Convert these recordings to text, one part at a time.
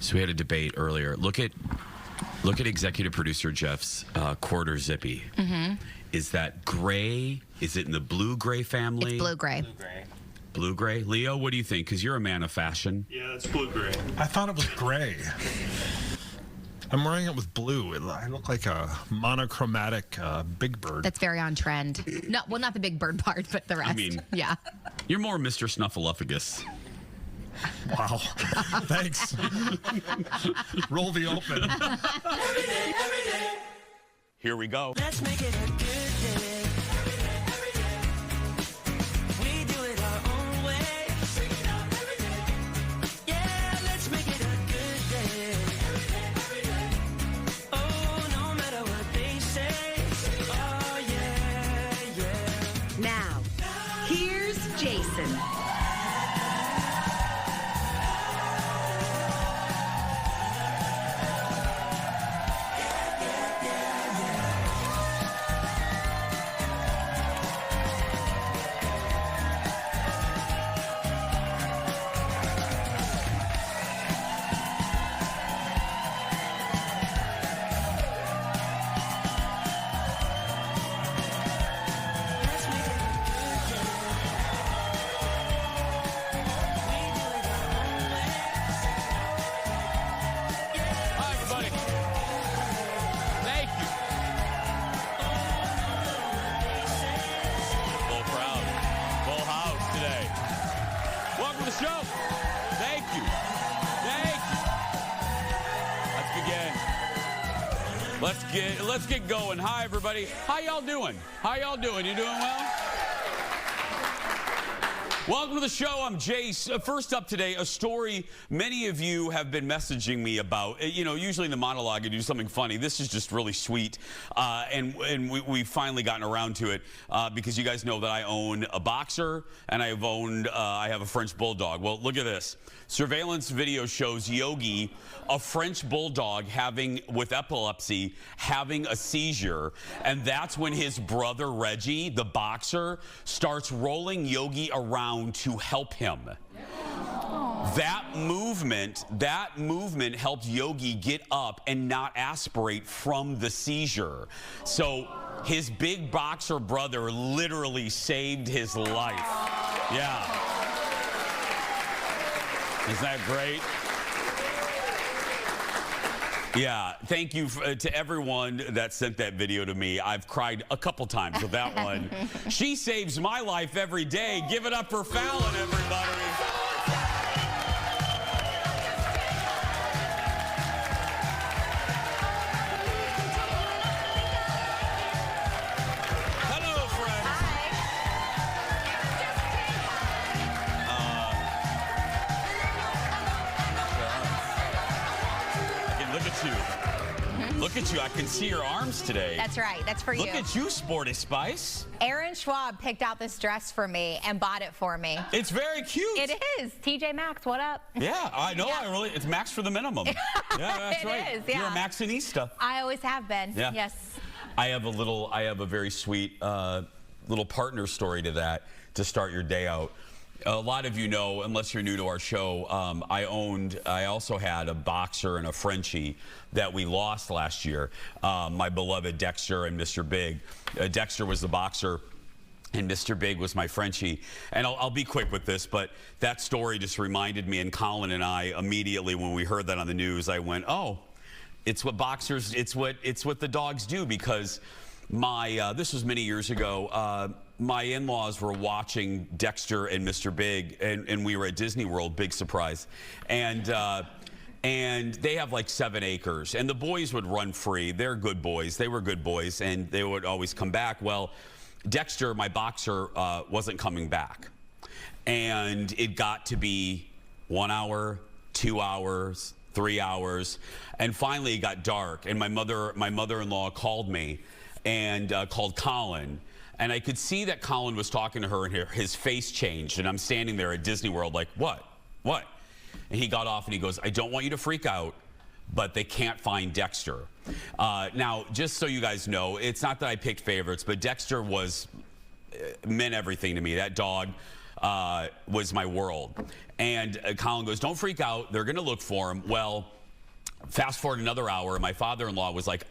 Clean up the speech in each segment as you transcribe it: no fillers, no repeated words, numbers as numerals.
So we had a debate earlier. Look at executive producer Jeff's quarter zippy. Mm-hmm. Is that gray? Is it in the blue-gray family? It's blue-gray. Blue-gray. Blue-gray? Leo, what do you think? Because you're a man of fashion. Yeah, it's blue-gray. I thought it was gray. I'm wearing it with blue. I look like a monochromatic Big Bird. That's very on trend. No, well, not the Big Bird part, but the rest. I mean, yeah. You're more Mr. Snuffleupagus. Wow. Thanks. Roll the open. Every day. Here we go. Let's make it a good day. Every day. We do it our own way. Sing it out every day. Yeah, let's make it a good day. Every day. Oh, no matter what they say. Oh, yeah, yeah. Now, here's Jason. Let's get going. Hi, everybody. How y'all doing? How y'all doing? You doing well? Welcome to the show. I'm Jace. First up today, a story many of you have been messaging me about. You know, usually in the monologue, I do something funny. This is just really sweet. And we've finally gotten around to it because you guys know that I own a boxer and I have a French bulldog. Well, look at this. Surveillance video shows Yogi, a French bulldog with epilepsy, having a seizure. And that's when his brother Reggie, the boxer, starts rolling Yogi around to help him. That movement helped Yogi get up and not aspirate from the seizure. So his big boxer brother literally saved his life. Yeah. Isn't that great? Yeah, thank you to everyone that sent that video to me. I've cried a couple times with that one. She saves my life every day. Give it up for Fallon, everybody. Hello, friends. Look at you. Look at you. I can see your arms today. That's right. That's for you. Look at you, Sporty Spice. Aaron Schwab picked out this dress for me and bought it for me. It's very cute. It is. TJ Maxx, what up? Yeah, I know. Yeah. It's Max for the minimum. Yeah, that's right. It is, yeah. You're a Maxinista. I always have been. Yeah. Yes. I have a very sweet little partner story to that to start your day out. A lot of you know, unless you're new to our show, I also had a boxer and a Frenchie that we lost last year. My beloved Dexter and Mr. Big. Dexter was the boxer and Mr. Big was my Frenchie. And I'll be quick with this, but that story just reminded me, and Colin and I immediately when we heard that on the news, I went, oh, it's what boxers, it's what the dogs do, because this was many years ago, my in-laws were watching Dexter and Mr. Big, and we were at Disney World, big surprise. And they have like 7 acres, and the boys would run free. They're good boys. They were good boys, and they would always come back. Well, Dexter, my boxer, wasn't coming back. And it got to be 1 hour, 2 hours, 3 hours, and finally it got dark, and my mother-in-law called me and called Colin. And I could see that Colin was talking to her, and his face changed. And I'm standing there at Disney World like, what? What? And he got off and he goes, I don't want you to freak out, but they can't find Dexter. Now, just so you guys know, it's not that I picked favorites, but Dexter meant everything to me. That dog, was my world. And Colin goes, don't freak out. They're going to look for him. Well, fast forward another hour, and my father-in-law was like,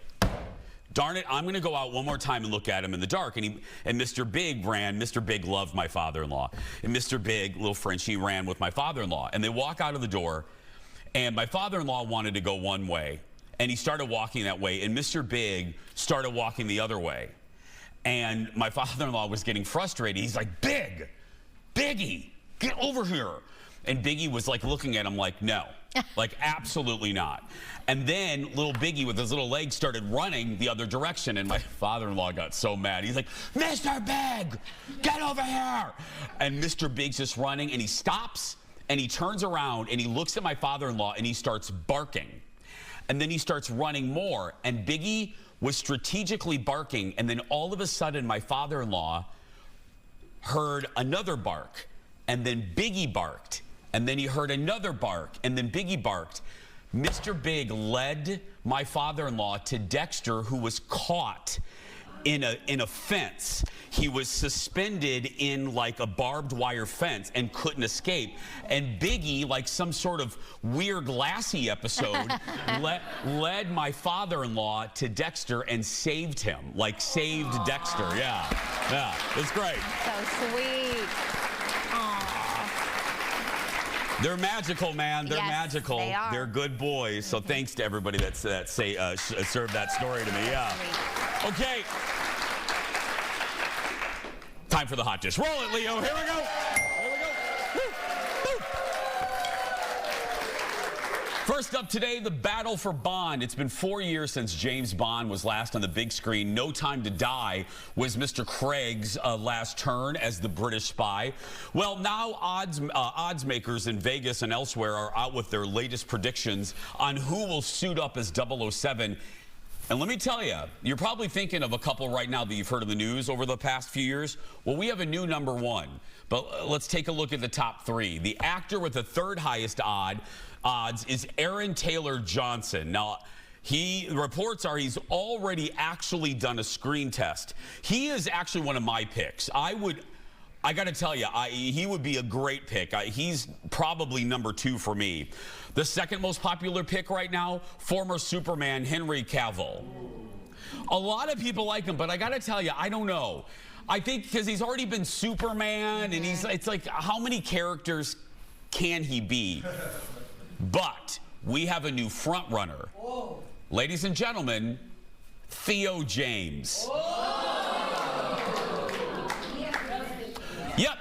darn it, I'm going to go out one more time and look at him in the dark. And Mr. Big ran. Mr. Big loved my father-in-law. And Mr. Big, little Frenchie, ran with my father-in-law. And they walk out of the door, and my father-in-law wanted to go one way. And he started walking that way. And Mr. Big started walking the other way. And my father-in-law was getting frustrated. He's like, Biggie, get over here. And Biggie was like looking at him like, no, like absolutely not. And then little Biggie with his little legs started running the other direction. And my father-in-law got so mad. He's like, Mr. Big, get over here. And Mr. Big's just running, and he stops and he turns around and he looks at my father-in-law and he starts barking. And then he starts running more. And Biggie was strategically barking. And then all of a sudden, my father-in-law heard another bark. And then Biggie barked. And then he heard another bark, and then Biggie barked. Mr. Big led my father-in-law to Dexter, who was caught in a fence. He was suspended in like a barbed wire fence and couldn't escape. And Biggie, like some sort of weird Lassie episode, led my father-in-law to Dexter and saved him. Like saved Dexter. Yeah, it's great. So sweet. They're magical, man. They're magical. They are. They're good boys. So thanks to everybody that served that story to me. Yeah. Okay. Time for the hot dish. Roll it, Leo. Here we go. Here we go. Woo. Woo. First up today, the battle for Bond. It's been 4 years since James Bond was last on the big screen. No Time to Die was Mr. Craig's last turn as the British spy. Well, now odds makers in Vegas and elsewhere are out with their latest predictions on who will suit up as 007. And let me tell you, you're probably thinking of a couple right now that you've heard in the news over the past few years. Well, we have a new number one. But let's take a look at the top three. The actor with the third highest odds is Aaron Taylor Johnson. Now, reports are he's already actually done a screen test. He is actually one of my picks. I got to tell you, he would be a great pick. He's probably number two for me. The second most popular pick right now, former Superman Henry Cavill. A lot of people like him, but I got to tell you, I don't know. I think because he's already been Superman, and it's like, how many characters can he be? But we have a new front runner. Whoa. Ladies and gentlemen, Theo James. Yep,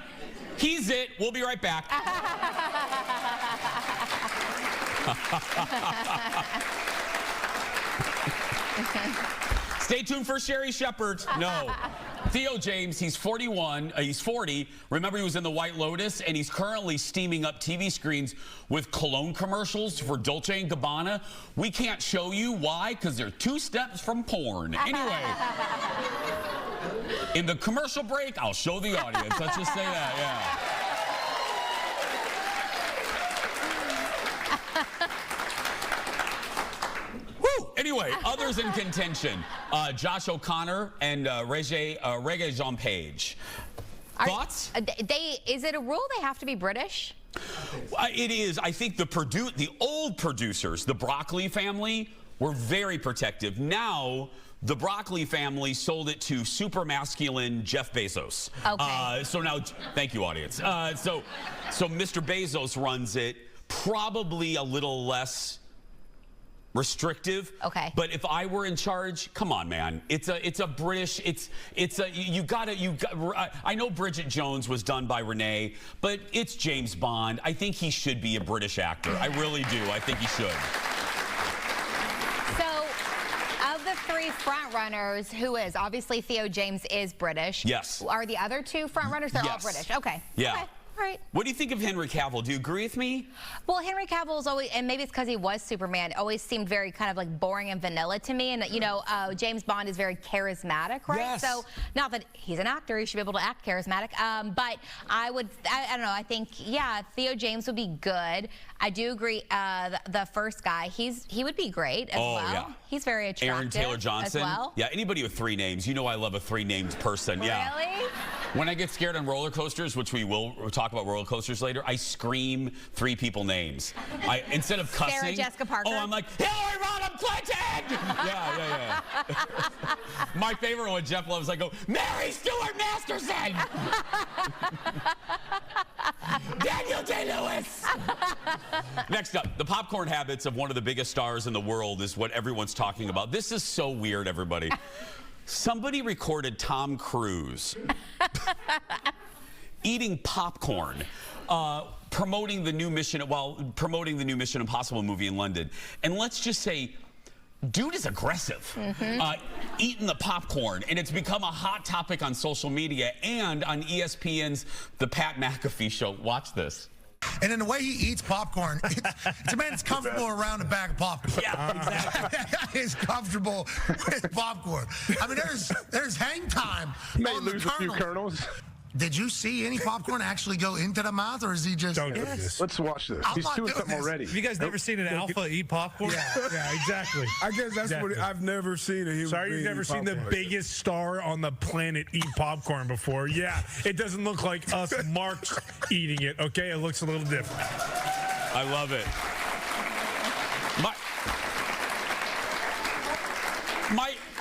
he's it. We'll be right back. Stay tuned for Sherry Shepherd. No. Theo James, he's 41, he's 40. Remember, he was in The White Lotus, and he's currently steaming up TV screens with cologne commercials for Dolce & Gabbana. We can't show you why, because they're 2 steps from porn. Anyway, in the commercial break, I'll show the audience. Let's just say that, yeah. Anyway, others in contention, Josh O'Connor and Regé-Jean Page. Thoughts? Is it a rule they have to be British? It is. I think the old producers, the Broccoli family, were very protective. Now, the Broccoli family sold it to super masculine Jeff Bezos. Okay. So now, thank you, audience. So Mr. Bezos runs it, probably a little less restrictive. Okay. But if I were in charge, come on, man. It's a British, I know Bridget Jones was done by Renee, but it's James Bond. I think he should be a British actor. I really do. I think he should. So, of the 3 front runners, who is? Obviously, Theo James is British. Yes. Are the other 2 front runners? They're all British. Okay. Yeah. Okay. Right. What do you think of Henry Cavill? Do you agree with me? Well, Henry Cavill is always, and maybe it's because he was Superman, always seemed very kind of like boring and vanilla to me. And, you know, James Bond is very charismatic, right? Yes. So, not that he's an actor, he should be able to act charismatic. But I don't know, I think, yeah, Theo James would be good. I do agree, the first guy, he would be great as well. Yeah. He's very attractive. Aaron Taylor Johnson. As well. Yeah, anybody with 3 names. You know I love a 3-named person. Yeah. Really? When I get scared on roller coasters, which we'll talk about roller coasters later, I scream 3 people names. Instead of cussing. Sarah Jessica Parker. Oh, I'm like, Hillary Rodham Clinton! Yeah. My favorite one, Jeff loves, I go, Mary Stuart Masterson! Daniel Day-Lewis! Next up, the popcorn habits of one of the biggest stars in the world is what everyone's talking about. This is so weird, everybody. Somebody recorded Tom Cruise eating popcorn, promoting the new Mission Impossible movie in London. And let's just say, dude is aggressive, eating the popcorn, and it's become a hot topic on social media and on ESPN's The Pat McAfee Show. Watch this. And in the way he eats popcorn, it's a man that's comfortable around a bag of popcorn. Yeah, exactly. He's comfortable with popcorn. I mean, there's hang time May on the lose a few kernels. Did you see any popcorn actually go into the mouth, or is he just... Don't do this. Let's watch this. I'm He's not doing doing something this. already. Have you guys never seen an alpha eat popcorn? Yeah, exactly. I guess that's Exactly. what I've never seen a human Sorry, being you've never eat seen the popcorn. biggest star on the planet eat popcorn before. Yeah, it doesn't look like us marks eating it, okay? It looks a little different. I love it.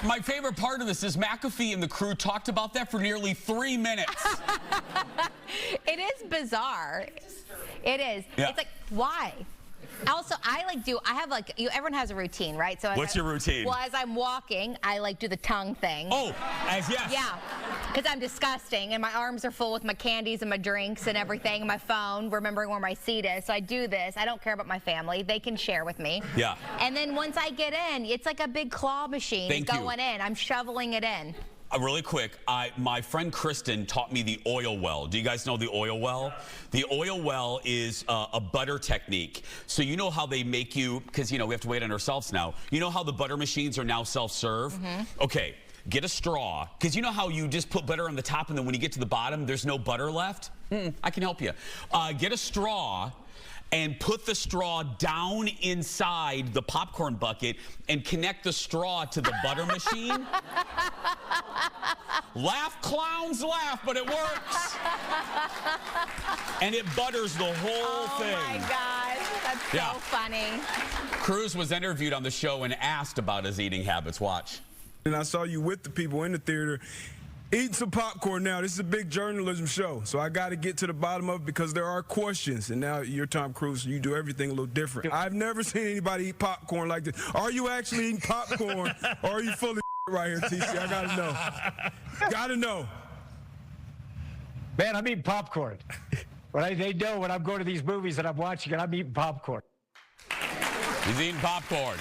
My favorite part of this is McAfee and the crew talked about that for nearly 3 minutes. It is bizarre. It is. Yeah. It's like, why? Also, I have everyone has a routine, right? So What's your routine? Well, as I'm walking, I do the tongue thing. Oh, yes. Yeah, because I'm disgusting, and my arms are full with my candies and my drinks and everything, and my phone, remembering where my seat is. So I do this. I don't care about my family. They can share with me. Yeah. And then once I get in, it's like a big claw machine Thank you. going in. I'm shoveling it in. Really quick, my friend Kristen taught me the oil well. Do you guys know the oil well? The oil well is a butter technique. So you know how they make you, because we have to wait on ourselves now. You know how the butter machines are now self-serve? Okay, get a straw, because you know how you just put butter on the top and then when you get to the bottom, there's no butter left? I can help you. Get a straw and put the straw down inside the popcorn bucket and connect the straw to the butter machine. Laugh, clowns, laugh, but it works. And it butters the whole thing. Oh my gosh, that's Yeah. so funny. Cruz was interviewed on the show and asked about his eating habits. Watch. And I saw you with the people in the theater eating some popcorn. Now, this is a big journalism show, so I got to get to the bottom of it because there are questions. And now you're Tom Cruise, so you do everything a little different. I've never seen anybody eat popcorn like this. Are you actually eating popcorn, or are you full of right here, TC? I got to know. Got to know. Man, I'm eating popcorn. They know when I'm going to these movies that I'm watching, and I'm eating popcorn. He's eating popcorn.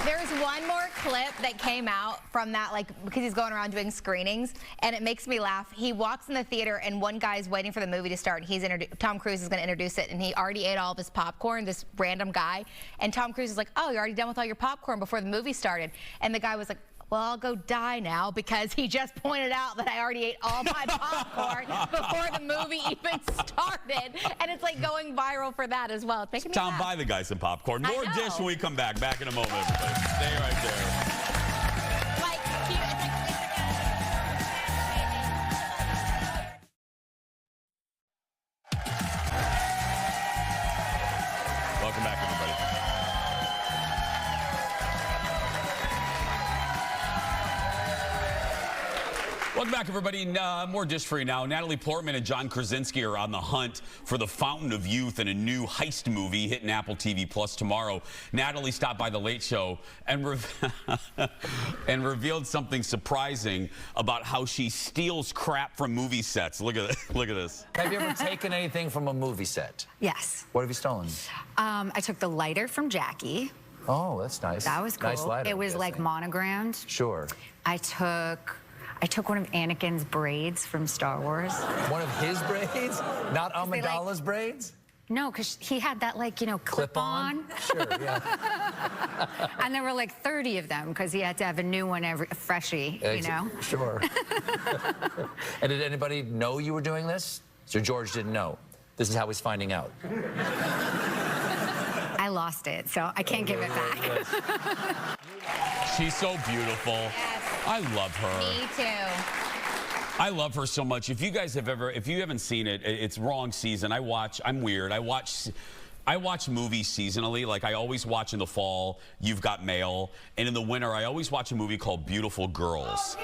There's one more clip that came out from that, because he's going around doing screenings, and it makes me laugh. He walks in the theater, and one guy's waiting for the movie to start, and Tom Cruise is going to introduce it, and he already ate all of his popcorn, this random guy, and Tom Cruise is like, oh, you're already done with all your popcorn before the movie started, and the guy was like, well, I'll go die now because he just pointed out that I already ate all my popcorn before the movie even started. And it's like going viral for that as well. It's making me Tom, laugh. buy the guy some popcorn. I More know. dish when we come back. Back in a moment, everybody. Stay right there. Welcome back, everybody. Welcome back, everybody. More dish for you now. Natalie Portman and John Krasinski are on the hunt for the Fountain of Youth in a new heist movie hitting Apple TV Plus tomorrow. Natalie stopped by The Late Show and revealed something surprising about how she steals crap from movie sets. Look at this. Look at this. Have you ever taken anything from a movie set? Yes. What have you stolen? I took the lighter from Jackie. Oh, that's nice. That was cool. Nice lighter, it was I'm like guessing. monogrammed. Sure. I took one of Anakin's braids from Star Wars. One of his braids? Not they Amidala's braids? No, because he had that clip on. Sure, yeah. And there were 30 of them because he had to have a new one a freshie, Sure. And did anybody know you were doing this? So George didn't know. This is how he's finding out. I lost it, so I can't give it back. She's so beautiful. Yes. I love her. Me too. I love her so much. If you guys have ever, if you haven't seen it, it's wrong season. I'm weird. I watch movies seasonally. Like I always watch in the fall, You've Got Mail. And in the winter, I always watch a movie called Beautiful Girls.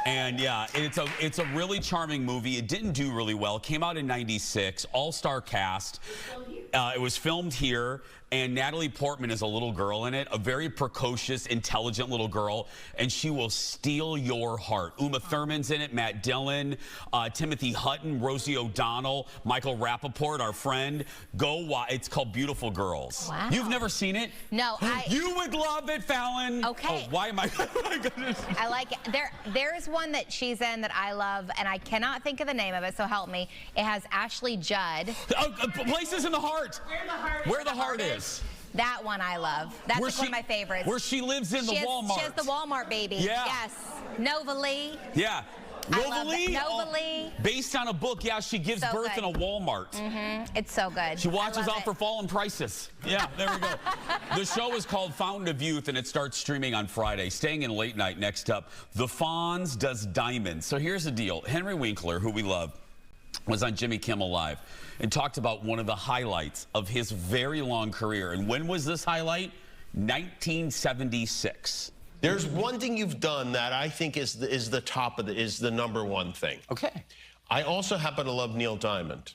And yeah, it's a really charming movie. It didn't do really well. It came out in '96, all-star cast. It was filmed here, and Natalie Portman is a little girl in it, a very precocious, intelligent little girl, and she will steal your heart. Uma Thurman's in it, Matt Dillon, Timothy Hutton, Rosie O'Donnell, Michael Rappaport, our friend. Go watch. It's called Beautiful Girls. Wow. You've never seen it? No, You would love it, Fallon. Okay. Oh, why am I? Oh my goodness. I like it. There is one that she's in that I love, and I cannot think of the name of it, so help me. It has Ashley Judd. Places in the Heart. Where the heart is. That one I love. That's one of my favorites. Where she lives in the Walmart. She has the Walmart baby. Yeah. Yes. Nova Lee. Yeah. Nova Lee? Nova Lee. Based on a book, yeah, she gives birth in a Walmart. It's so good. She watches out for fallen prices. Yeah, there we go. The show is called Fountain of Youth, and it starts streaming on Friday. Staying in late night next up, The Fonz Does Diamonds. So here's the deal. Henry Winkler, who we love, was on Jimmy Kimmel Live and talked about one of the highlights of his very long career. And when was this highlight? 1976. There's one thing you've done that I think is the top of is the number one thing. Okay. I also happen to love Neil Diamond.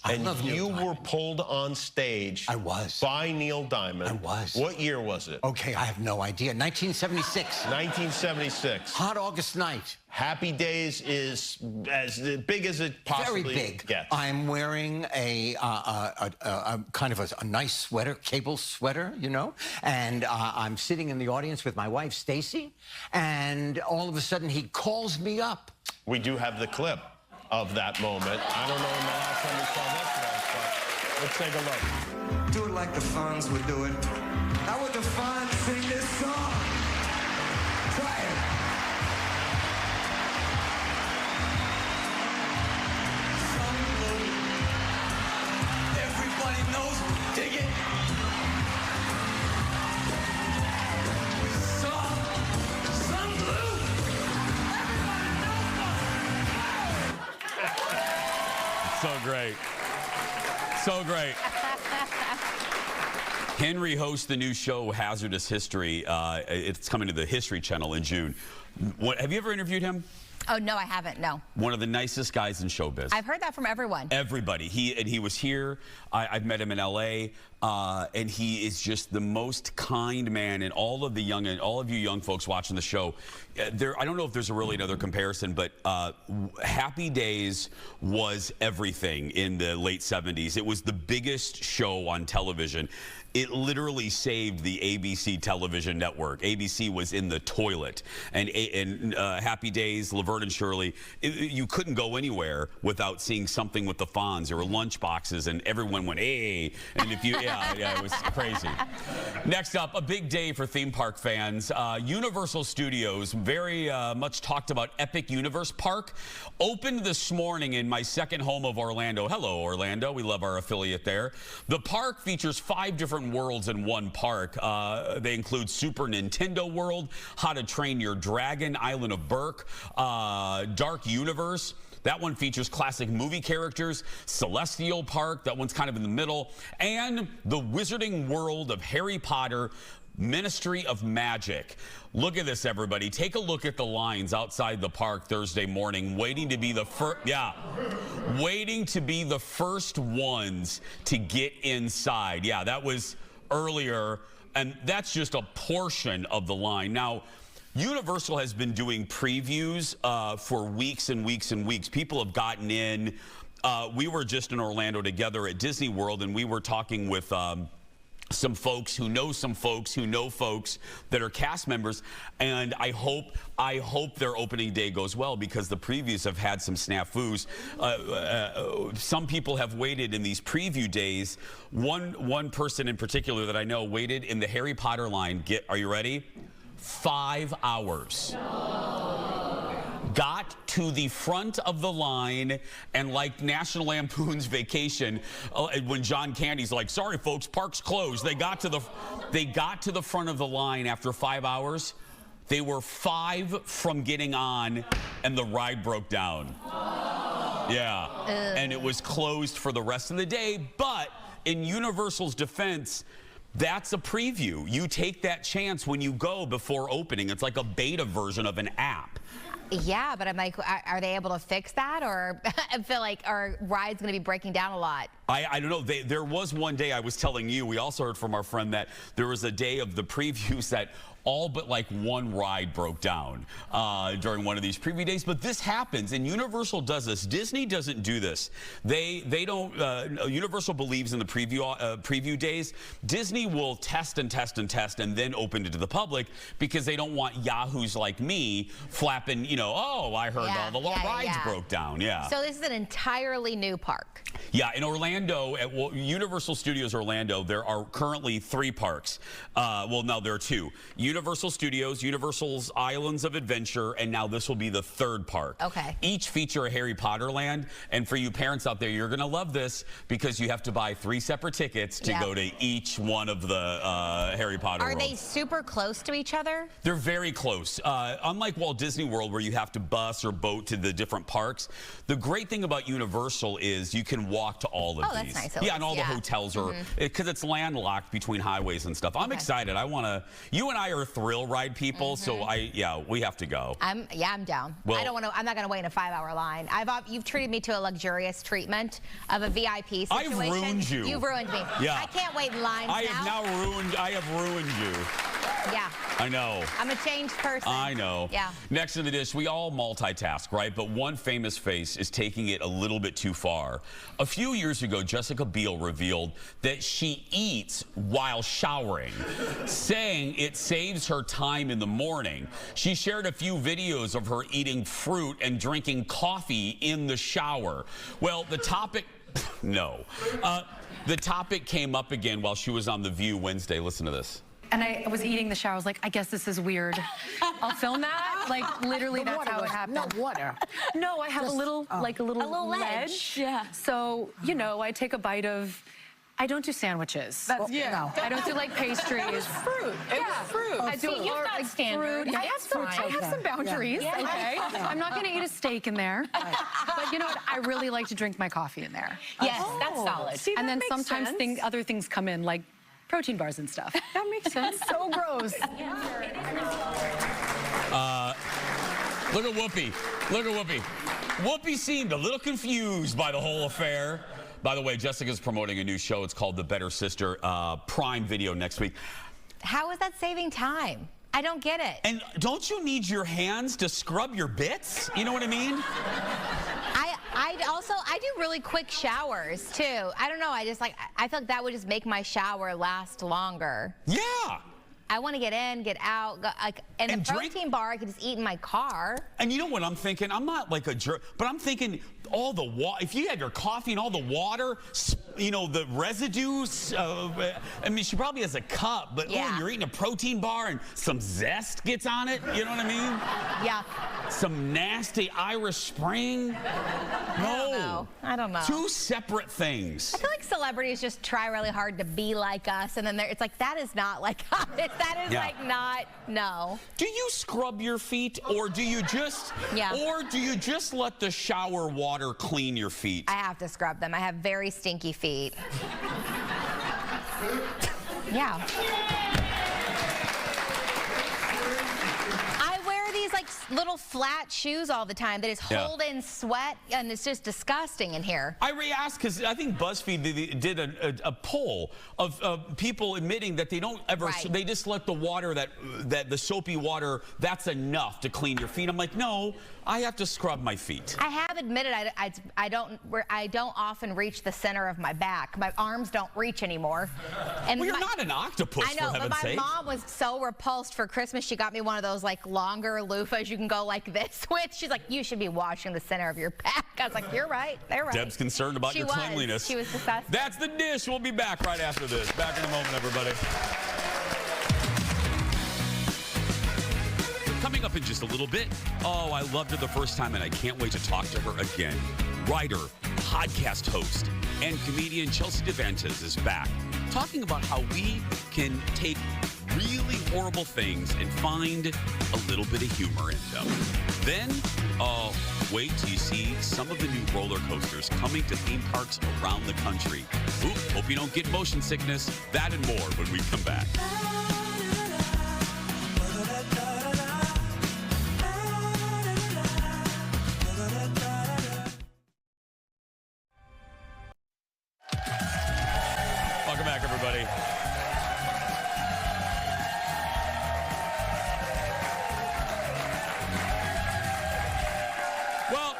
And you were pulled on stage. I was. By Neil Diamond. I was. What year was it? Okay, I have no idea. 1976. 1976. Hot August night. Happy Days is as big as it possibly Very big. gets. I'm wearing a kind of a nice sweater, cable sweater, you know, and I'm sitting in the audience with my wife, Stacy, and all of a sudden he calls me up. We do have the clip of that moment. I don't know when the last time we saw this was, but let's take a look. Do it like the Fonz would do it. How would the Fonz sing this song? Try it. Everybody knows. Dig it. Sun blue. So great. So great. Henry hosts the new show Hazardous History. It's coming to the History Channel in June. Have you ever interviewed him? Oh, no, I haven't. No. One of the nicest guys in showbiz. I've heard that from everyone. Everybody. He was here. I've met him in LA, and he is just the most kind man. And all of you young folks watching the show, I don't know if there's really another comparison, but Happy Days was everything in the late 70s. It was the biggest show on television. It literally saved the ABC television network. ABC was in the toilet. And Happy Days, Laverne and Shirley, you couldn't go anywhere without seeing something with the Fonz. There were lunch boxes, and everyone went, hey. And if you, yeah, it was crazy. Next up, a big day for theme park fans. Universal Studios, very much talked about Epic Universe Park, opened this morning in my second home of Orlando. Hello, Orlando. We love our affiliate there. The park features 5 different worlds in one park. They include Super Nintendo World, How to Train Your Dragon, Island of Burke, Dark Universe. That one features classic movie characters, Celestial Park, that one's kind of in the middle, and the Wizarding World of Harry Potter, Ministry of Magic. Look at this, everybody. Take a look at the lines outside the park Thursday morning, waiting to be the first ones to get inside. Yeah, that was earlier, and that's just a portion of the line. Now, Universal has been doing previews for weeks and weeks and weeks. People have gotten in. We were just in Orlando together at Disney World, and we were talking with some folks who know some folks who know folks that are cast members, and I hope their opening day goes well, because the previews have had some snafus. Some people have waited in these preview days. One person in particular that I know waited in the Harry Potter line. Are you ready? 5 hours. Got to the front of the line, and like National Lampoon's Vacation, when John Candy's like, sorry folks, park's closed. They got to the front of the line after 5 hours. They were 5 from getting on, and the ride broke down. Yeah. And it was closed for the rest of the day. But in Universal's defense, that's a preview. You take that chance when you go before opening. It's like a beta version of an app. Yeah, but I'm like, are they able to fix that? Or I feel like our ride's going to be breaking down a lot. I don't know. There was one day I was telling you, we also heard from our friend that there was a day of the previews that all but like one ride broke down during one of these preview days. But this happens, and Universal does this. Disney doesn't do this. They don't. Universal believes in the preview days. Disney will test and test and test, and then open it to the public because they don't want yahoos like me flapping. You know, oh, I heard all the rides broke down. Yeah. So this is an entirely new park. Yeah, in Orlando, at Universal Studios Orlando, there are currently 3 parks. Well, no, there are 2. Universal Studios, Universal's Islands of Adventure, and now this will be the 3rd park. Okay. Each feature a Harry Potter land, and for you parents out there, you're going to love this because you have to buy 3 separate tickets to go to each one of the Harry Potter Are worlds. they super close to each other? They're very close. Unlike Walt Disney World, where you have to bus or boat to the different parks, the great thing about Universal is you can walk to all of these. That's nice. Yeah, and all the hotels are, because it's landlocked between highways and stuff. I'm excited. I want to, you and I are thrill ride people, so we have to go. I'm down. Well, I don't want to, I'm not going to wait in a 5-hour line. You've treated me to a luxurious treatment of a VIP situation. I've ruined you. You've ruined me. Yeah. I can't wait in lines I have ruined you. Yeah. I know. I'm a changed person. I know. Yeah. Next in the dish, we all multitask, right? But one famous face is taking it a little bit too far. A few years ago, Jessica Beil revealed that she eats while showering, saying it saves her time in the morning. She shared a few videos of her eating fruit and drinking coffee in the shower. Well, the topic... No. The topic came up again while she was on The View Wednesday. Listen to this. And I was eating the shower. I was like, I guess this is weird. I'll film that. Like, literally, that's how it happened. Not water. No, I have Just, a little ledge. Yeah. So, you know, I take a bite of... I don't do sandwiches. No. I don't do like pastries. It was fruit. It was fruit. I do you've got like standards. fruit. I have some boundaries. Yeah. Okay. Yeah. I'm not going to eat a steak in there. But you know what? I really like to drink my coffee in there. Yes, that's solid. See, And that then makes sometimes sense. other things come in, like protein bars and stuff. That makes sense. So gross. Look at Whoopi. Look at Whoopi. Whoopi seemed a little confused by the whole affair. By the way, Jessica's promoting a new show. It's called The Better Sister. Prime Video next week. How is that saving time? I don't get it. And don't you need your hands to scrub your bits? You know what I mean? I do really quick showers too. I don't know. I feel like that would just make my shower last longer. Yeah. I want to get in, get out, and a protein bar I could just eat in my car. And you know what I'm thinking? I'm not like a jerk, but I'm thinking all the water. If you had your coffee and all the water, you know, the residues. I mean, she probably has a cup, but oh, you're eating a protein bar and some zest gets on it. You know what I mean? Yeah. Some nasty Irish Spring. No. I don't know. 2 separate things. I feel like celebrities just try really hard to be like us, and then it's like, that is not like us. That is like not, no. Do you scrub your feet, or do you just, let the shower water clean your feet? I have to scrub them. I have very stinky feet. Yeah. I wear these like little flat shoes all the time that is hold in sweat, and it's just disgusting in here. I re-asked because I think BuzzFeed did a poll of people admitting that they don't ever, they just let the water, that the soapy water, that's enough to clean your feet. I'm like, no, I have to scrub my feet. I have admitted I don't often reach the center of my back. My arms don't reach anymore. And well, you're not an octopus, I know, for heaven's but my sake. mom was so repulsed for Christmas. She got me one of those like longer loofahs you can go like this with. She's like, you should be washing the center of your back. I was like, you're right. They're right. Deb's concerned about your cleanliness. She was disgusting. That's the dish. We'll be back right after this. Back in a moment, everybody. Coming up in just a little bit. Oh, I loved her the first time, and I can't wait to talk to her again. Writer, podcast host, and comedian Chelsea Devantez is back, talking about how we can take really horrible things and find a little bit of humor in them. Then, wait till you see some of the new roller coasters coming to theme parks around the country. Oop, hope you don't get motion sickness. That and more when we come back. Welcome back, everybody. Well,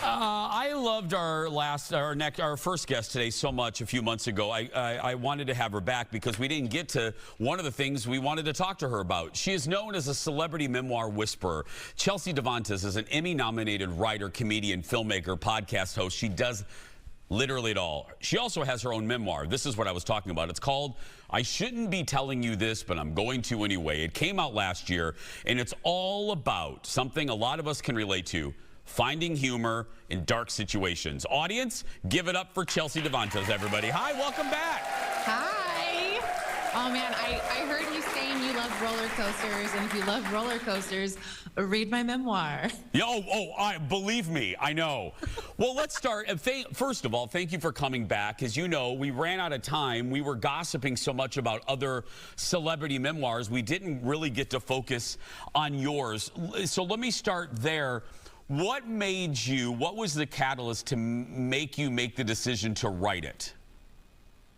I loved our first guest today so much a few months ago. I wanted to have her back because we didn't get to one of the things we wanted to talk to her about. She is known as a celebrity memoir whisperer. Chelsea Devantez is an Emmy-nominated writer, comedian, filmmaker, podcast host. She does literally it all. She also has her own memoir. This is what I was talking about. It's called I Shouldn't Be Telling You This, But I'm Going to Anyway. It came out last year, and it's all about something a lot of us can relate to: finding humor in dark situations. Audience, give it up for Chelsea Devantez, everybody. Hi, welcome back. Hi. Oh, man, I heard you saying you love roller coasters, and if you love roller coasters, read my memoir. Yeah, believe me, I know. Well, let's start. First of all, thank you for coming back. As you know, we ran out of time. We were gossiping so much about other celebrity memoirs, we didn't really get to focus on yours. So let me start there. What was the catalyst to make you make the decision to write it?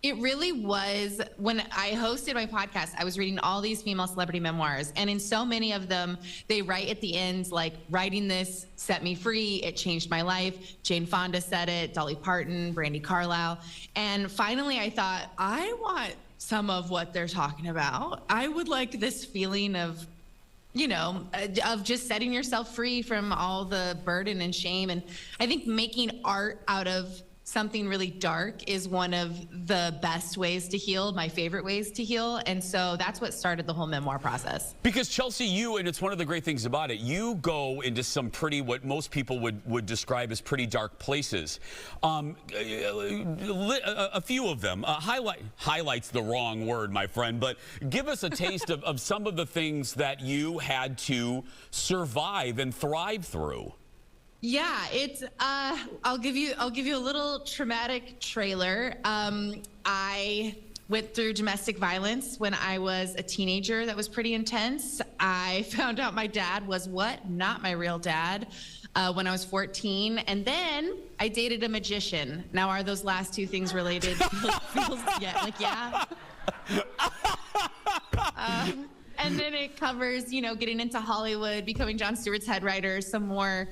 It really was when I hosted my podcast. I was reading all these female celebrity memoirs, and in so many of them, they write at the end, like, writing this set me free, it changed my life. Jane Fonda said it, Dolly Parton, Brandi Carlile. And finally, I thought, I want some of what they're talking about. I would like this feeling of, you know, of just setting yourself free from all the burden and shame. And I think making art out of something really dark is one of the best ways to heal, my favorite ways to heal. And so that's what started the whole memoir process. Because Chelsea, and it's one of the great things about it, you go into some pretty, what most people would describe as pretty dark places. A few of them, highlights the wrong word, my friend, but give us a taste of some of the things that you had to survive and thrive through. Yeah, it's I'll give you a little traumatic trailer. I went through domestic violence when I was a teenager. That was pretty intense. I found out my dad was not my real dad when I was 14, and then I dated a magician. Now, are those last two things related? Yeah. And then it covers, you know, getting into Hollywood, becoming Jon Stewart's head writer, some more.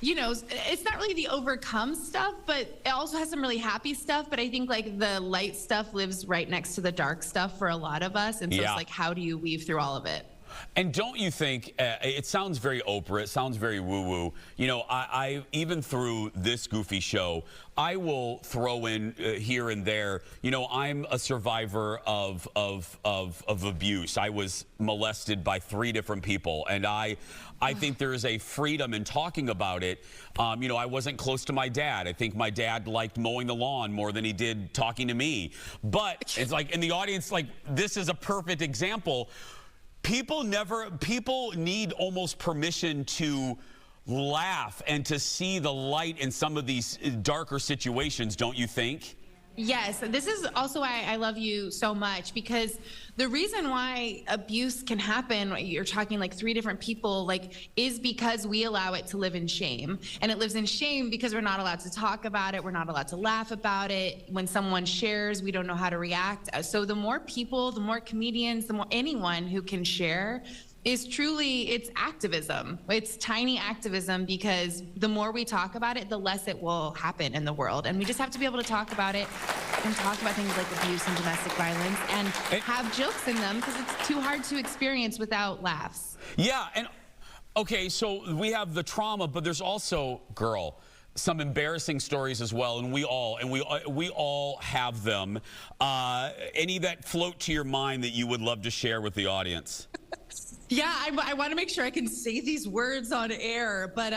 You know, it's not really the overcome stuff, but it also has some really happy stuff. But I think like the light stuff lives right next to the dark stuff for a lot of us. And so it's like, how do you weave through all of it? And don't you think, it sounds very Oprah, it sounds very woo-woo. You know, I even through this goofy show, I will throw in here and there, you know, I'm a survivor of abuse. I was molested by 3 different people, and I think there is a freedom in talking about it. You know, I wasn't close to my dad. I think my dad liked mowing the lawn more than he did talking to me. But it's like, in the audience, like, this is a perfect example. People need almost permission to laugh and to see the light in some of these darker situations, don't you think? Yes, this is also why I love you so much, because the reason why abuse can happen, you're talking like 3 different people, like, is because we allow it to live in shame. And it lives in shame because we're not allowed to talk about it. We're not allowed to laugh about it. When someone shares, we don't know how to react. So the more people, the more comedians, the more anyone who can share is truly, it's activism. It's tiny activism, because the more we talk about it, the less it will happen in the world. And we just have to be able to talk about it and talk about things like abuse and domestic violence and have jokes in them, because it's too hard to experience without laughs. Yeah, and okay, so we have the trauma, but there's also, some embarrassing stories as well, and we all have them. Any that float to your mind that you would love to share with the audience? Yeah, I want to make sure I can say these words on air, but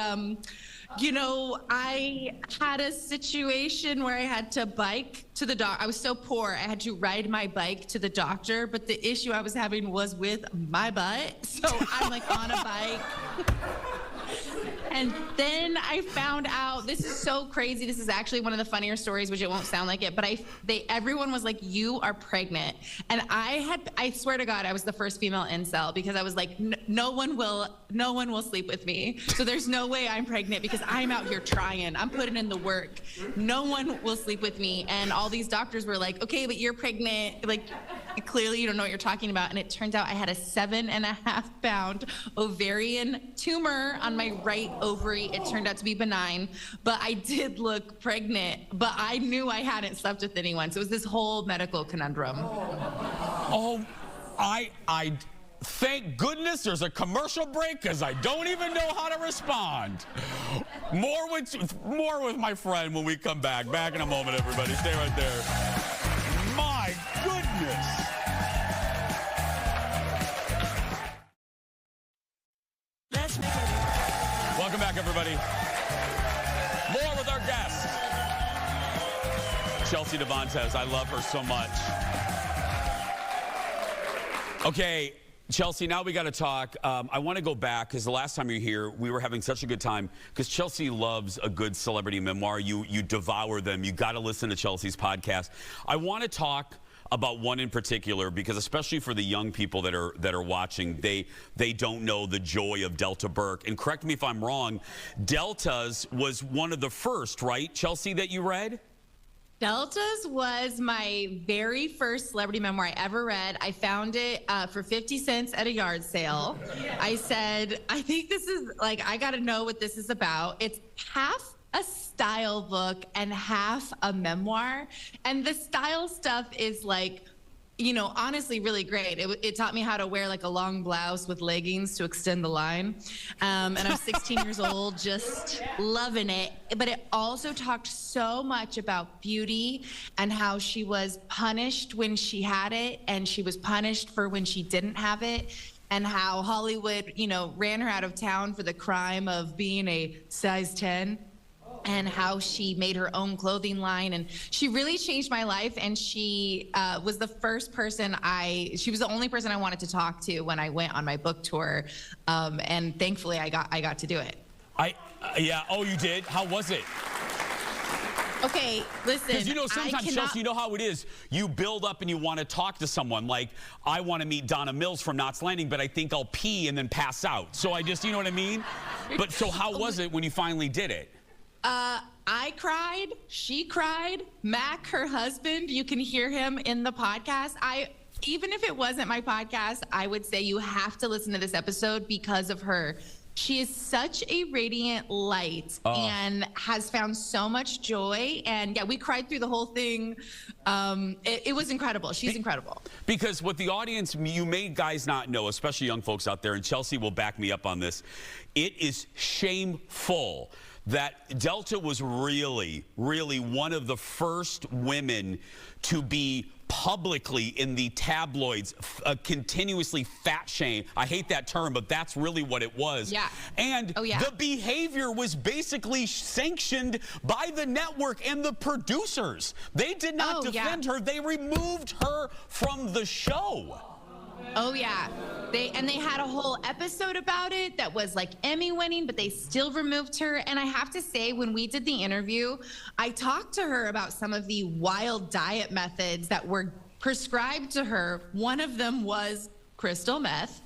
You know, I had a situation where I had to bike to the doctor. I was so poor, I had to ride my bike to the doctor, but the issue I was having was with my butt. So I'm like on a bike. And then I found out, this is so crazy. This is actually one of the funnier stories, which it won't sound like it, but everyone was like, you are pregnant. And I swear to God, I was the first female incel because I was like, no one will sleep with me. So there's no way I'm pregnant because I'm out here trying. I'm putting in the work. No one will sleep with me. And all these doctors were like, okay, but you're pregnant. Like, clearly you don't know what you're talking about. And it turns out I had a 7.5 pound ovarian tumor on my right ovary. It turned out to be benign, but I did look pregnant, but I knew I hadn't slept with anyone. So it was this whole medical conundrum. Oh, I thank goodness there's a commercial break because I don't even know how to respond. More with my friend when we come back. Back in a moment, everybody. Stay right there. My goodness. Welcome back, everybody. More with our guest, Chelsea Devantez. I love her so much. Okay, Chelsea, now we got to talk. I want to go back because the last time you were here, we were having such a good time because Chelsea loves a good celebrity memoir. You devour them. You got to listen to Chelsea's podcast. I want to talk about one in particular because especially for the young people that are watching, they don't know the joy of Delta Burke. And correct me if I'm wrong, Delta's was one of the first, right, Chelsea, that you read? Delta's was my very first celebrity memoir I ever read. I found it for 50 cents at a yard sale. I said, I think this is like, I got to know what this is about. It's half a style book and half a memoir. And the style stuff is like, you know, honestly really great. It taught me how to wear like a long blouse with leggings to extend the line. And I'm 16 years old, just loving it. But it also talked so much about beauty and how she was punished when she had it and she was punished for when she didn't have it. And how Hollywood, you know, ran her out of town for the crime of being a size 10. And how she made her own clothing line. And she really changed my life. And she was the first person she was the only person I wanted to talk to when I went on my book tour. And thankfully I got to do it. Yeah, oh, you did? How was it? Okay, listen. Because you know, sometimes, Chelsea, you know how it is. You build up and you want to talk to someone. Like, I want to meet Donna Mills from Knots Landing, but I think I'll pee and then pass out. So I just, you know what I mean? But so how was it when you finally did it? I cried. She cried. Mac, her husband, you can hear him in the podcast. Even if it wasn't my podcast, I would say you have to listen to this episode because of her. She is such a radiant light and has found so much joy. And yeah, we cried through the whole thing. It was incredible. She's incredible. Because what the audience, you may guys not know, especially young folks out there, and Chelsea will back me up on this, it is shameful that Delta was really, really one of the first women to be publicly in the tabloids, continuously fat shame. I hate that term, but that's really what it was. Yeah. And the behavior was basically sanctioned by the network and the producers. They did not defend her. They removed her from the show. Oh yeah, they had a whole episode about it that was like Emmy winning, but they still removed her. And I have to say, when we did the interview, I talked to her about some of the wild diet methods that were prescribed to her. One of them was crystal meth.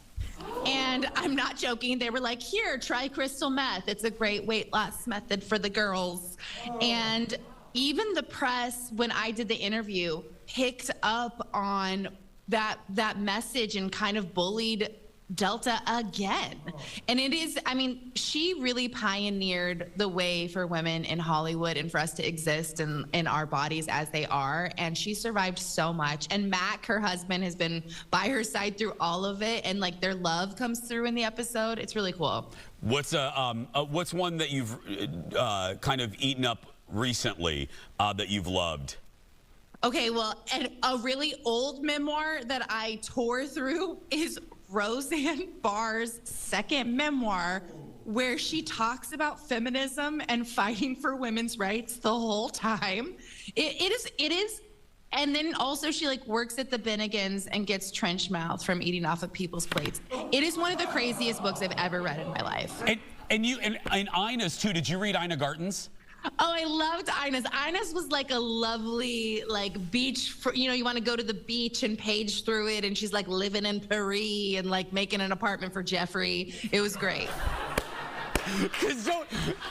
And I'm not joking. They were like, here, try crystal meth. It's a great weight loss method for the girls. And even the press, when I did the interview, picked up on that message and kind of bullied Delta again. And it is, I mean, she really pioneered the way for women in Hollywood and for us to exist in our bodies as they are. And she survived so much. And Mac, her husband, has been by her side through all of it. And like their love comes through in the episode. It's really cool. What's one that you've kind of eaten up recently that you've loved? Okay, well, and a really old memoir that I tore through is Roseanne Barr's second memoir, where she talks about feminism and fighting for women's rights the whole time. It is. And then also she like works at the Bennigan's and gets trench mouth from eating off of people's plates. It is one of the craziest books I've ever read in my life. And Ina's too. Did you read Ina Garten's? Oh, I loved Ina's. Ina's was like a lovely like beach, you want to go to the beach and page through it, and she's like living in Paris and like making an apartment for Jeffrey. It was great.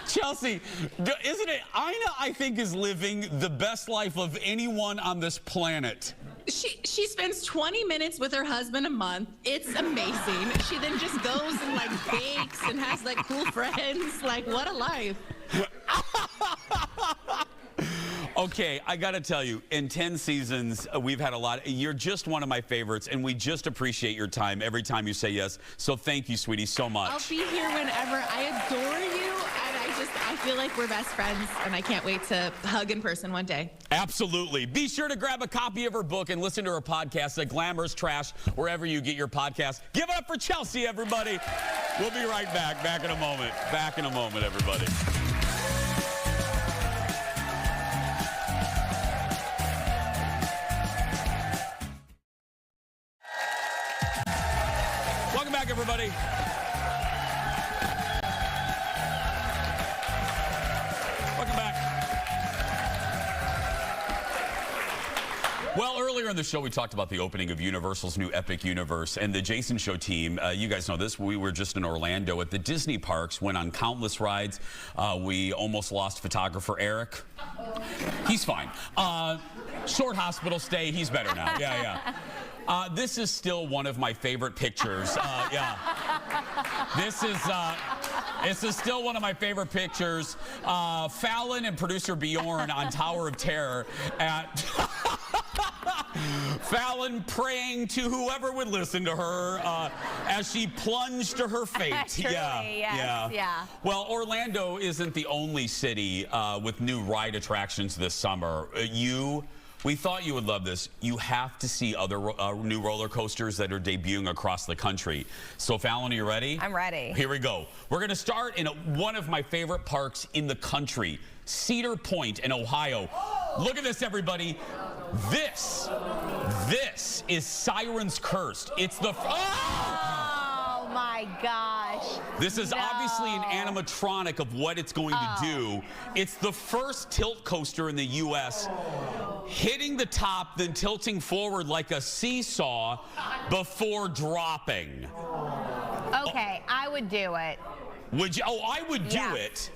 Chelsea, isn't it? Ina, I think, is living the best life of anyone on this planet. She spends 20 minutes with her husband a month. It's amazing. She then just goes and like bakes and has like cool friends. Like, what a life. Okay, I got to tell you, in 10 seasons, we've had a lot. You're just one of my favorites, and we just appreciate your time every time you say yes. So thank you, sweetie, so much. I'll be here whenever. I adore you, and I feel like we're best friends, and I can't wait to hug in person one day. Absolutely. Be sure to grab a copy of her book and listen to her podcast, The Glamorous Trash, wherever you get your podcast. Give it up for Chelsea, everybody. We'll be right back. Back in a moment. Back in a moment, everybody. Welcome back, everybody. Welcome back. Well, earlier in the show, we talked about the opening of Universal's new Epic Universe, and the Jason Show team, you guys know this, we were just in Orlando at the Disney parks, went on countless rides. We almost lost photographer Eric. He's fine. Short hospital stay, he's better now. Yeah. This is still one of my favorite pictures. Yeah. This is still one of my favorite pictures. Fallon and producer Bjorn on Tower of Terror at Fallon praying to whoever would listen to her as she plunged to her fate. Truly, yeah. Well, Orlando isn't the only city with new ride attractions this summer. We thought you would love this. You have to see other new roller coasters that are debuting across the country. So, Fallon, are you ready? I'm ready. Here we go. We're going to start in one of my favorite parks in the country, Cedar Point in Ohio. Look at this, everybody. This is Siren's Cursed. It's the... Oh, my gosh. This is obviously an animatronic of what it's going to do. It's the first tilt coaster in the U.S. hitting the top, then tilting forward like a seesaw before dropping. Okay, I would do it. Would you? Oh, I would do it.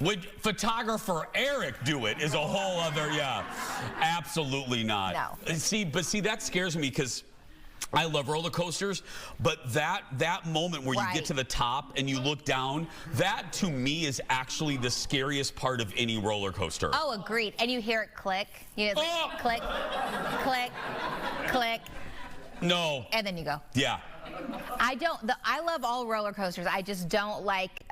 Would photographer Eric do it is a whole other, absolutely not. No. See, that scares me because I love roller coasters, but that moment where you get to the top and you look down, that to me is actually the scariest part of any roller coaster. Oh, agreed. And you hear it click. You know, like click, click, click. No. And then you go. Yeah. I love all roller coasters. I just don't like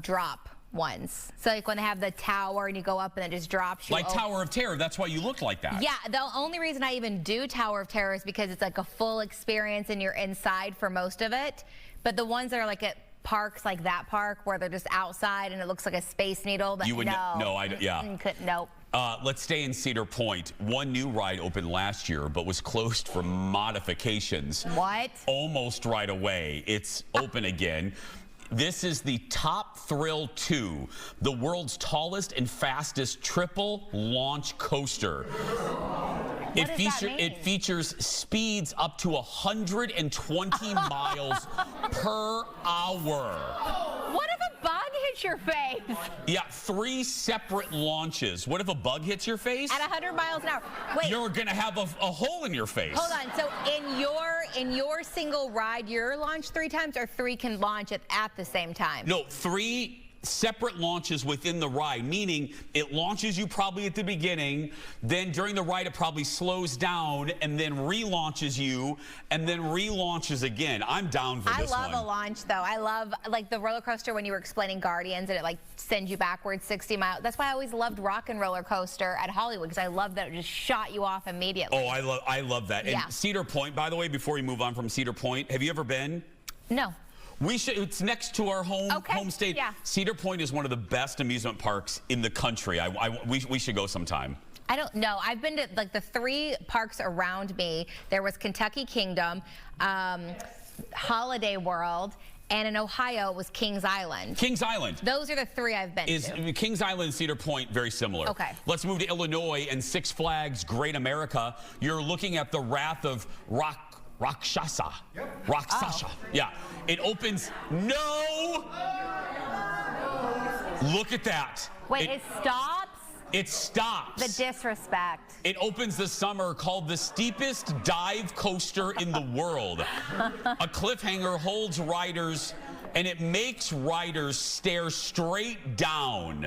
drop ones. So like when they have the tower and you go up and it just drops you. Like Tower of Terror, that's why you look like that. Yeah, the only reason I even do Tower of Terror is because it's like a full experience and you're inside for most of it. But the ones that are like at parks like that park where they're just outside and it looks like a Space Needle, you would nope. Let's stay in Cedar Point. One new ride opened last year, but was closed for modifications. What? Almost right away. It's open again. This is the Top Thrill 2, the world's tallest and fastest triple launch coaster. It features speeds up to 120 miles per hour. What if a bug hits your face? Yeah, 3 separate launches. What if a bug hits your face? At 100 miles an hour. Wait. You're gonna have a hole in your face. Hold on. So in your single ride, you're launched 3 times, or 3 can launch at the same time? No, 3 separate launches within the ride, meaning it launches you probably at the beginning, then during the ride it probably slows down and then relaunches you and then relaunches again. I'm down for this one. I love a launch though. I love like the roller coaster when you were explaining Guardians and it like sends you backwards 60 miles. That's why I always loved Rock and Roller Coaster at Hollywood, because I love that it just shot you off immediately. Oh, I love that. Yeah. And Cedar Point, by the way, before we move on from Cedar Point, have you ever been? No. It's next to our home state. Yeah. Cedar Point is one of the best amusement parks in the country. We should go sometime. I don't know. I've been to like the 3 parks around me. There was Kentucky Kingdom, Holiday World, and in Ohio it was Kings Island. Kings Island. Those are the 3 I've been to. Kings Island and Cedar Point very similar. Okay. Let's move to Illinois and Six Flags Great America. You're looking at the Wrath of Rakshasa. Yep. Rakshasa. Yeah. It opens. No! Look at that. Wait, it stops? It stops. The disrespect. It opens this summer, called the steepest dive coaster in the world. A cliffhanger holds riders, and it makes riders stare straight down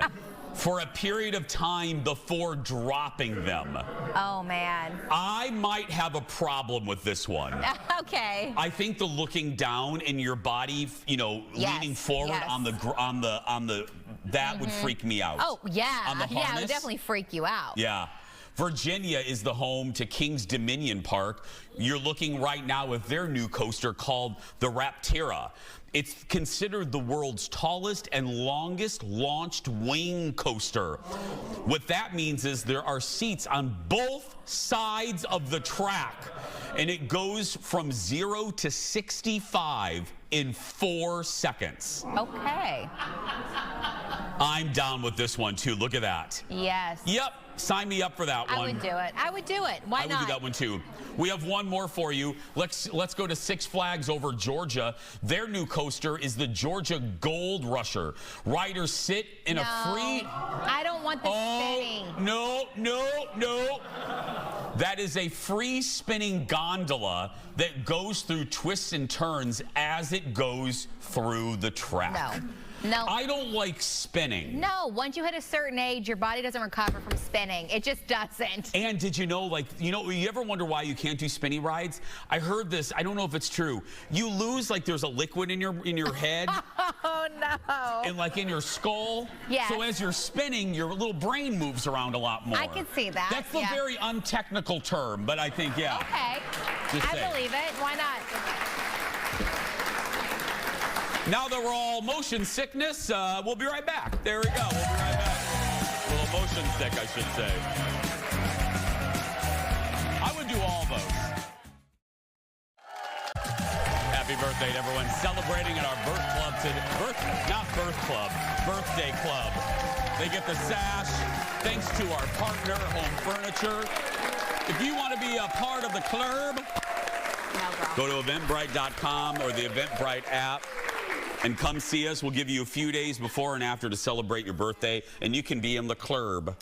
for a period of time before dropping them. Oh, man. I might have a problem with this one. Okay. I think the looking down and your body, leaning forward on the that would freak me out. Oh, yeah. On the harness. Yeah, it would definitely freak you out. Yeah. Virginia is the home to King's Dominion Park. You're looking right now at their new coaster called the Raptira. It's considered the world's tallest and longest launched wing coaster. What that means is there are seats on both sides of the track, and it goes from 0 to 65 in 4 seconds. Okay. I'm down with this one, too. Look at that. Yes. Yep. Sign me up for that one. I would do it. I would do it. Why not? I would do that one, too. We have one more for you. Let's go to Six Flags over Georgia. Their new coaster is the Georgia Gold Rusher. Riders sit in a free... I don't want the spinning. No. That is a free spinning gondola that goes through twists and turns as it goes through the track. No. I don't like spinning. No, once you hit a certain age, your body doesn't recover from spinning. It just doesn't. And did you know, you ever wonder why you can't do spinny rides? I heard this, I don't know if it's true. You lose, there's a liquid in your head. Oh, no. And in your skull. Yes. So as you're spinning, your little brain moves around a lot more. I can see that. That's the very untechnical term, but I think, yeah. Okay. I believe it. Why not? Now that we're all motion sickness, we'll be right back. There we go. We'll be right back. A little motion sick, I should say. I would do all those. Happy birthday to everyone celebrating at our birthday club. They get the sash thanks to our partner, Home Furniture. If you want to be a part of the club, go to eventbrite.com or the Eventbrite app. And come see us. We'll give you a few days before and after to celebrate your birthday, and you can be in the club.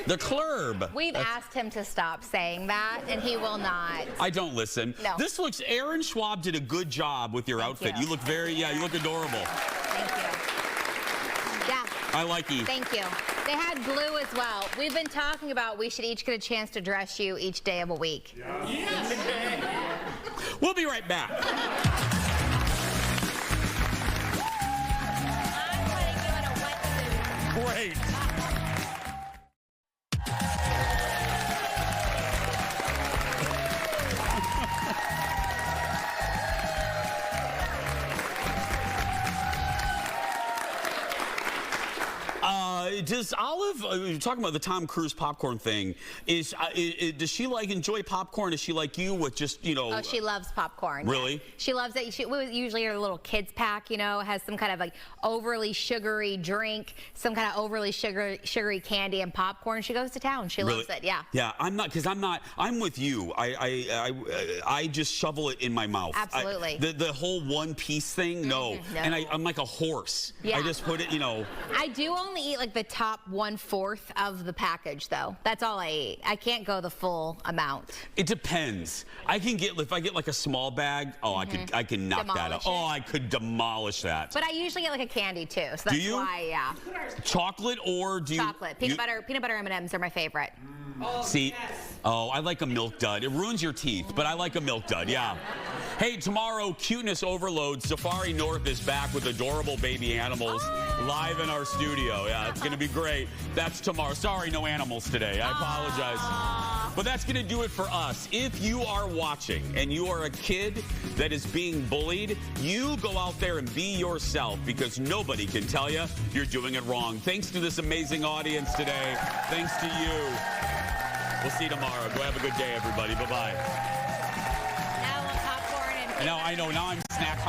The club. We've asked him to stop saying that, and he will not. I don't listen. No. This looks, Aaron Schwab did a good job with your outfit. You look you look adorable. Thank you. Yeah. I like you. Thank you. They had blue as well. We've been talking about we should each get a chance to dress you each day of a week. Yes. We'll be right back. Great. Does Olive, you're talking about the Tom Cruise popcorn thing, does she enjoy popcorn? Is she like you with just, Oh, she loves popcorn. Really? Yeah. She loves it. We usually her little kids pack, has some kind of overly sugary drink, some kind of overly sugary candy and popcorn. She goes to town. She loves it. Yeah. Yeah, I'm with you. I just shovel it in my mouth. Absolutely. The whole one piece thing, no. And I'm like a horse. Yeah. I just put it, I do only eat the top 1/4 of the package, though. That's all I eat. I can't go the full amount. It depends. If I get a small bag, I can knock that out. Oh, I could demolish that. But I usually get a candy too, so that's why, yeah. Chocolate or do you? Chocolate. Peanut butter M&Ms are my favorite. See, I like a milk dud. It ruins your teeth, but I like a milk dud, yeah. Hey, tomorrow, Cuteness Overload. Safari North is back with adorable baby animals live in our studio. Yeah, it's going to be great. That's tomorrow. Sorry, no animals today. I apologize. But that's going to do it for us. If you are watching and you are a kid that is being bullied, you go out there and be yourself, because nobody can tell you you're doing it wrong. Thanks to this amazing audience today. Thanks to you. We'll see you tomorrow. Go have a good day, everybody. Bye-bye. Now we'll popcorn and now I know. Now I'm snack